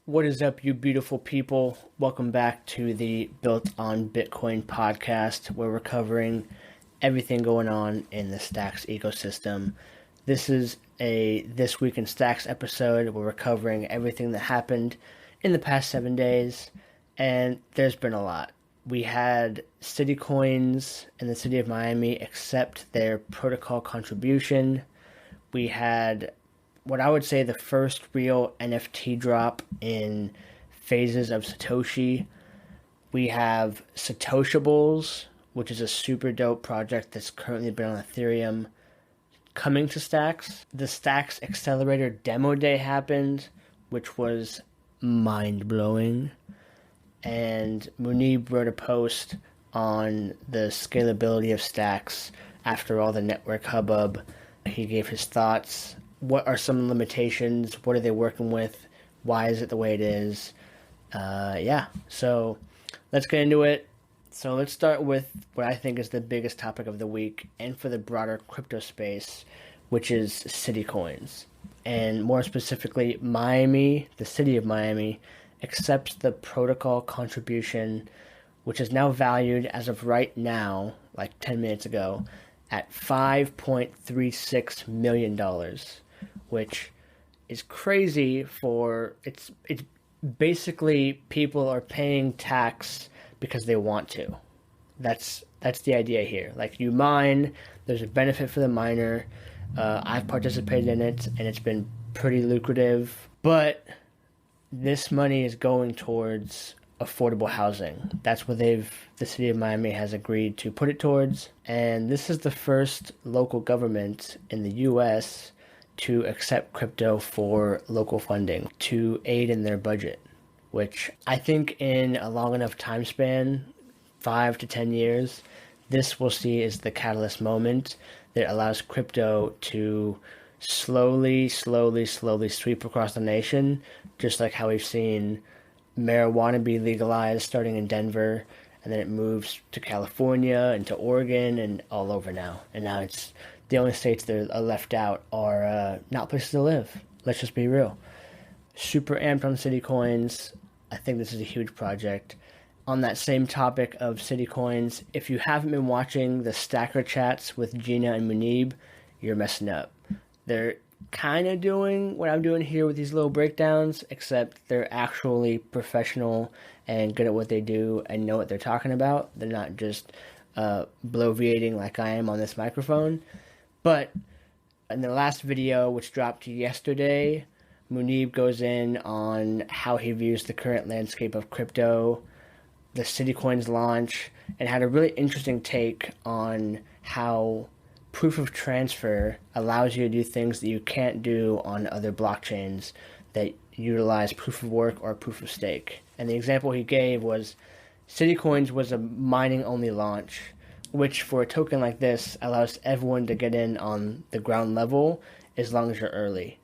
What is up, you beautiful people? Welcome back to the Built on Bitcoin podcast, where we're covering everything going on in the Stacks ecosystem. This is a This Week in Stacks episode where we're covering everything that happened in the past 7 days, and there's been a lot. We had CityCoins in the city of Miami accept their protocol contribution. We had what I would say the first real NFT drop in phases of Satoshi. We have Satoshables, which is a super dope project that's currently been on Ethereum, coming to Stacks. The Stacks Accelerator Demo Day happened, which was mind-blowing. And Muneeb wrote a post on the scalability of Stacks after all the network hubbub. He gave his thoughts. What are some limitations? What are they working with? Why is it the way it is? So let's get into it. So let's start with what I think is the biggest topic of the week and for the broader crypto space, which is CityCoins. And more specifically, Miami, the city of Miami, accepts the protocol contribution, which is now valued as of right now, like 10 minutes ago, at $5.36 million, which is crazy for it's basically people are paying tax because they want to. That's the idea here. Like, you mine, there's a benefit for the miner. I've participated in it and it's been pretty lucrative, but this money is going towards affordable housing. That's what the city of Miami has agreed to put it towards. And this is the first local government in the US to accept crypto for local funding to aid in their budget, which I think in a long enough time span, 5 to 10 years, this we'll see is the catalyst moment that allows crypto to slowly sweep across the nation, just like how we've seen marijuana be legalized starting in Denver, and then it moves to California and to Oregon and all over now. And now it's the only states that are left out are not places to live. Let's just be real. Super amped on CityCoins. I think this is a huge project. On that same topic of CityCoins, if you haven't been watching the Stacker Chats with Gina and Muneeb, you're messing up. They're kind of doing what I'm doing here with these little breakdowns, except they're actually professional and good at what they do and know what they're talking about. They're not just bloviating like I am on this microphone. But in the last video, which dropped yesterday, Muneeb goes in on how he views the current landscape of crypto, the CityCoins launch, and had a really interesting take on how proof of transfer allows you to do things that you can't do on other blockchains that utilize proof of work or proof of stake. And the example he gave was CityCoins was a mining only launch, which for a token like this allows everyone to get in on the ground level as long as you're early.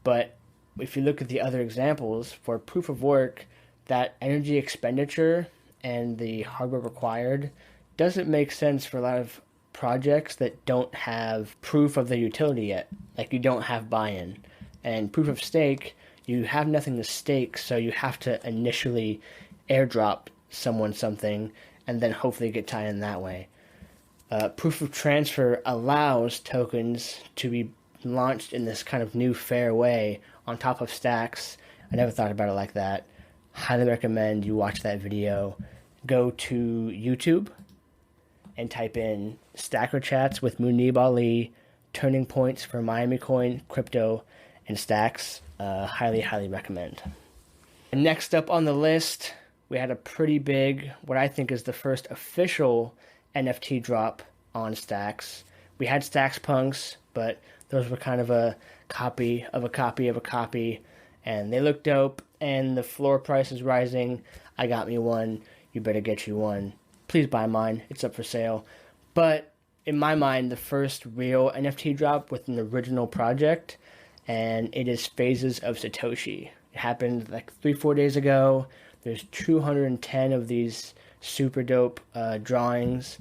But if you look at the other examples, for proof of work, that energy expenditure and the hardware required doesn't make sense for a lot of projects that don't have proof of their utility yet. Like, you don't have buy-in. And proof of stake, you have nothing to stake, so you have to initially airdrop someone something and then hopefully get tied in that way. Proof of transfer allows tokens to be launched in this kind of new fair way on top of Stacks. I never thought about it like that. Highly recommend you watch that video. Go to YouTube and type in Stacker Chats with Muneeb Ali, turning points for MiamiCoin, crypto, and Stacks. Highly recommend. And next up on the list, we had a pretty big, what I think is the first official NFT drop on Stacks. We had Stacks Punks, but those were kind of a copy of a copy of a copy, and they look dope, and the floor price is rising. I got me one. You better get you one. Please buy mine. It's up for sale. But in my mind, the first real NFT drop with an original project, and it is Phases of Satoshi. It happened like 3-4 days ago. There's 210 of these super dope drawings,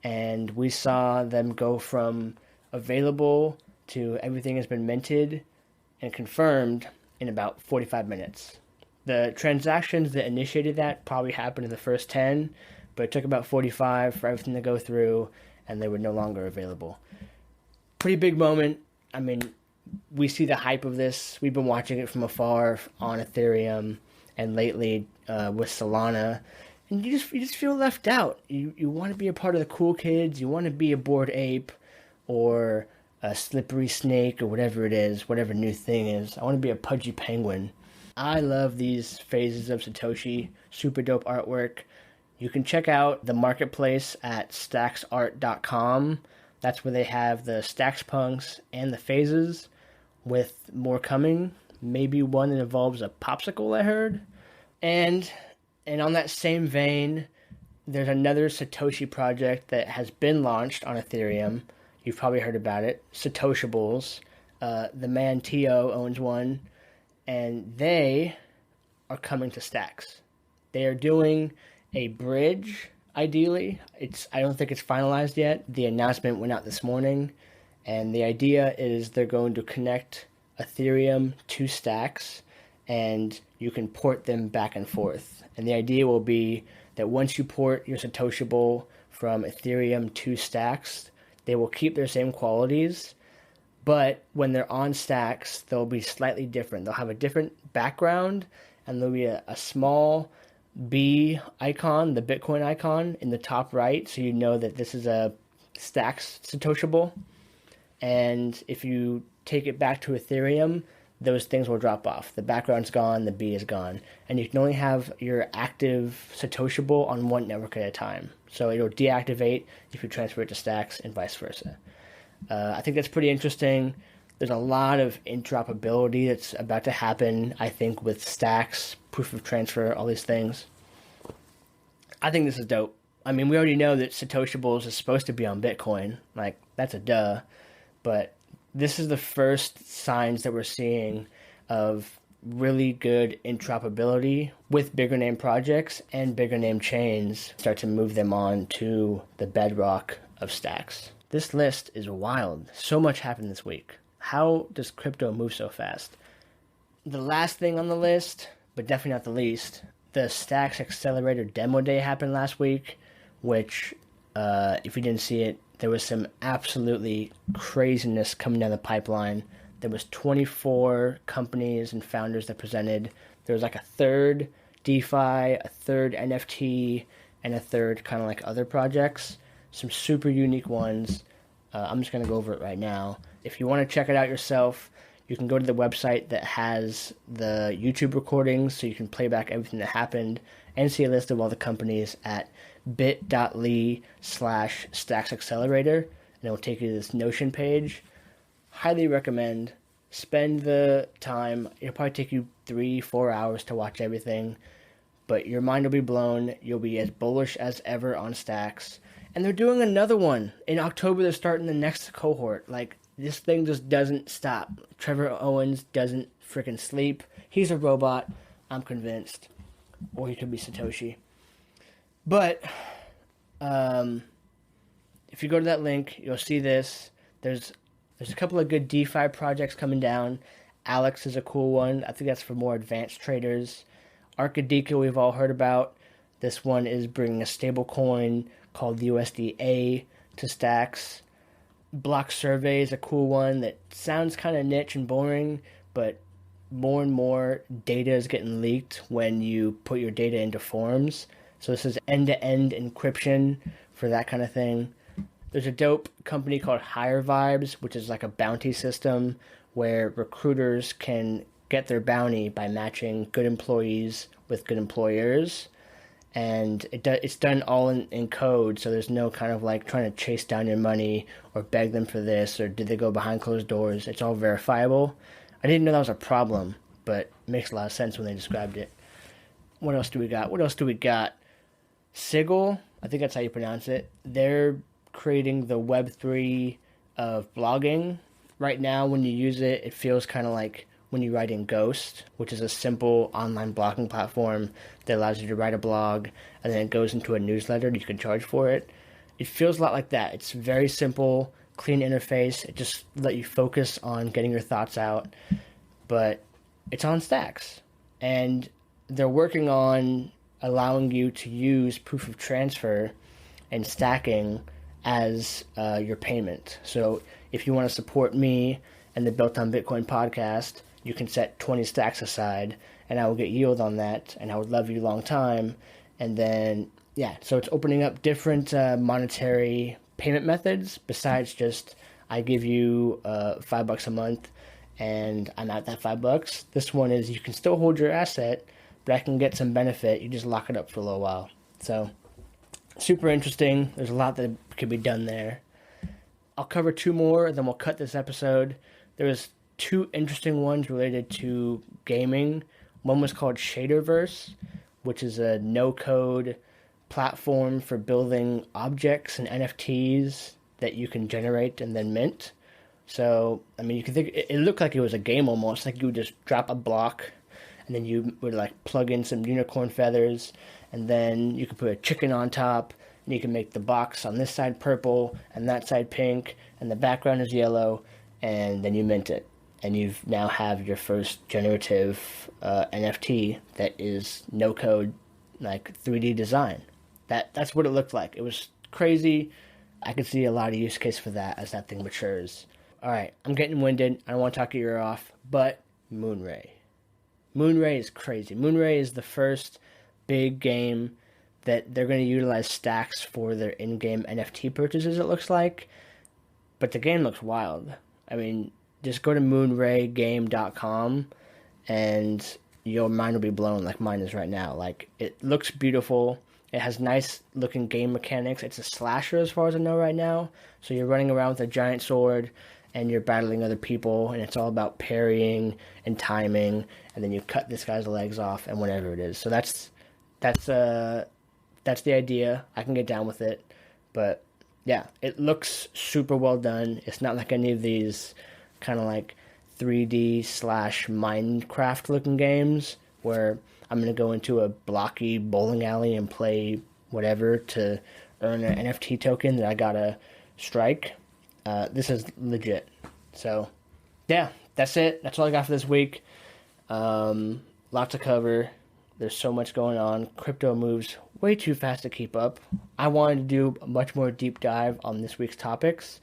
and we saw them go from available to everything has been minted and confirmed in about 45 minutes. The transactions that initiated that probably happened in the first 10, but it took about 45 for everything to go through, and they were no longer available. Pretty big moment. I mean, we see the hype of this. We've been watching it from afar on Ethereum and lately with Solana, and you just feel left out. You want to be a part of the cool kids. You want to be a Bored Ape or a Slippery Snake or whatever it is, whatever new thing is. I want to be a Pudgy Penguin. I love these phases of Satoshi. Super dope artwork. You can check out the marketplace at stacksart.com. That's where they have the Stacks Punks and the phases, with more coming. Maybe one that involves a popsicle, I heard. And on that same vein, there's another Satoshi project that has been launched on Ethereum. You've probably heard about it. Satoshables. The man Tio owns one, and they are coming to Stacks. They are doing a bridge, ideally. I don't think it's finalized yet. The announcement went out this morning, and the idea is they're going to connect Ethereum to Stacks, and you can port them back and forth. And the idea will be that once you port your Satoshable from Ethereum to Stacks, they will keep their same qualities, but when they're on Stacks, they'll be slightly different. They'll have a different background, and there'll be a small B icon, the Bitcoin icon, in the top right, so you know that this is a Stacks Satoshable. And if you take it back to Ethereum, those things will drop off. The background's gone, the B is gone, and you can only have your active Satoshable on one network at a time. So it'll deactivate if you transfer it to Stacks and vice versa. I think that's pretty interesting. There's a lot of interoperability that's about to happen, I think, with Stacks, proof of transfer, all these things. I think this is dope. I mean, we already know that Satoshables is supposed to be on Bitcoin. Like, that's a duh. But this is the first signs that we're seeing of really good interoperability with bigger name projects and bigger name chains start to move them on to the bedrock of Stacks. This list is wild. So much happened this week. How does crypto move so fast? The last thing on the list, but definitely not the least, the Stacks Accelerator Demo Day happened last week, which, if you didn't see it, there was some absolutely craziness coming down the pipeline. There was 24 companies and founders that presented. There was like a third DeFi, a third NFT, and a third kind of like other projects. Some super unique ones. I'm just going to go over it right now. If you want to check it out yourself, you can go to the website that has the YouTube recordings so you can play back everything that happened and see a list of all the companies at bit.ly/stacksaccelerator, and it will take you to this Notion page. Highly recommend. Spend the time. It'll probably take you 3-4 hours to watch everything, but your mind will be blown. You'll be as bullish as ever on Stacks. And they're doing another one. In October, they're starting the next cohort. Like, this thing just doesn't stop. Trevor Owens doesn't freaking sleep. He's a robot, I'm convinced. Or he could be Satoshi. But, if you go to that link, you'll see this. There's a couple of good DeFi projects coming down. Alex is a cool one. I think that's for more advanced traders. Arcadica we've all heard about. This one is bringing a stable coin called the USDA to Stacks. Block Survey is a cool one that sounds kind of niche and boring, but more and more data is getting leaked when you put your data into forms. So this is end-to-end encryption for that kind of thing. There's a dope company called Higher Vibes, which is like a bounty system where recruiters can get their bounty by matching good employees with good employers. And it's done all in code, so there's no kind of like trying to chase down your money or beg them for this or did they go behind closed doors. It's all verifiable. I didn't know that was a problem, but it makes a lot of sense when they described it. What else do we got? Sigil, I think that's how you pronounce it. They're creating the Web3 of blogging. Right now, when you use it, it feels kind of like when you write in Ghost, which is a simple online blogging platform that allows you to write a blog, and then it goes into a newsletter and you can charge for it. It feels a lot like that. It's very simple, clean interface. It just let you focus on getting your thoughts out, but it's on Stacks. And they're working on allowing you to use proof of transfer and stacking as your payment. So if you want to support me and the Built on Bitcoin podcast, you can set 20 stacks aside and I will get yield on that, and I would love you long time. And then, yeah, so it's opening up different monetary payment methods besides just I give you $5 a month and I'm at that $5. This one is you can still hold your asset, but I can get some benefit. You just lock it up for a little while. So super interesting. There's a lot that could be done there. I'll cover two more, then we'll cut this episode. There was two interesting ones related to gaming. One was called Shaderverse, which is a no-code platform for building objects and NFTs that you can generate and then mint. So, I mean, you can think it looked like it was a game almost, like you would just drop a block and then you would like plug in some unicorn feathers and then you could put a chicken on top and you can make the box on this side purple and that side pink and the background is yellow, and then you mint it. And you've now have your first generative NFT that is no code, like 3D design. That's what it looked like. It was crazy. I could see a lot of use case for that as that thing matures. All right, I'm getting winded. I don't want to talk your ear off, but Moonray. Moonray is crazy. Moonray is the first big game that they're going to utilize stacks for their in-game NFT purchases, it looks like. But the game looks wild. I mean, just go to moonraygame.com and your mind will be blown like mine is right now. Like, it looks beautiful. It has nice looking game mechanics. It's a slasher as far as I know right now. So you're running around with a giant sword and you're battling other people, and it's all about parrying and timing, and then you cut this guy's legs off and whatever it is. So that's the idea. I can get down with it. But yeah, it looks super well done. It's not like any of these kind of like 3D / Minecraft looking games where I'm going to go into a blocky bowling alley and play whatever to earn an NFT token that I gotta strike. This is legit. So yeah, that's it. That's all I got for this week. Lots to cover. There's so much going on. Crypto moves way too fast to keep up. I wanted to do a much more deep dive on this week's topics,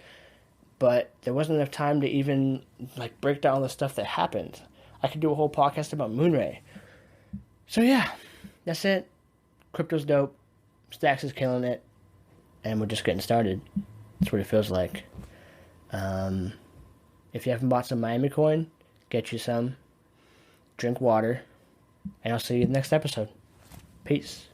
but there wasn't enough time to even like break down all the stuff that happened. I could do a whole podcast about Moonray. So yeah, that's it. Crypto's dope. Stacks is killing it. And we're just getting started. That's what it feels like. If you haven't bought some MiamiCoin, get you some. Drink water. And I'll see you in the next episode. Peace.